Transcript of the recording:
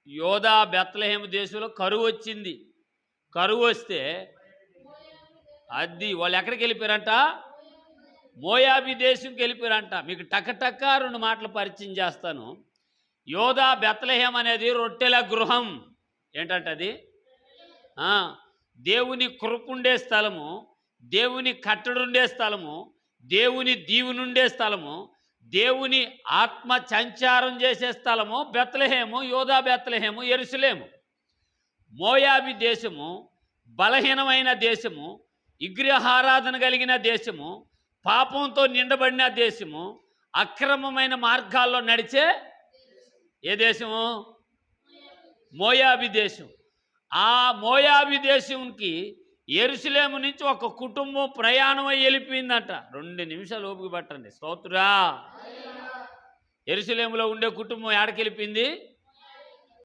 యోధా బెత్లెహేము దేశంలో కరువు వచ్చింది. కరువు వస్తే అది వాళ్ళు ఎక్కడికి వెళ్ళిపోయారంట? మోయాబీ దేశంకి వెళ్ళిపోయారంట. మీకు టక రెండు మాటలు పరిచయం చేస్తాను. యోధా బెత్లెహేం అనేది రొట్టెల గృహం. ఏంటంటే అది దేవుని కృపుండే స్థలము, దేవుని కట్టడుండే స్థలము, దేవుని దీవునుండే స్థలము, దేవుని ఆత్మ సంచారం చేసే స్థలము బెత్లెహేము. యోధా బెత్లెహేము, యెరూషలేము. మోయాబి దేశము బలహీనమైన దేశము, విగ్రహారాధన కలిగిన దేశము, పాపంతో నిండబడిన దేశము, అక్రమమైన మార్గాల్లో నడిచే ఏ దేశము? మోయాబి దేశం. ఆ మోయాబి దేశంకి యెరూషలేము నుంచి ఒక కుటుంబం ప్రయాణం అయ్యి వెళ్ళిపోయిందంట. 2 నిమిషాలు ఓపిక పట్టండి. స్తోత్రా. యెరూషలేములో ఉండే కుటుంబం ఎక్కడికి వెళ్ళిపోయింది?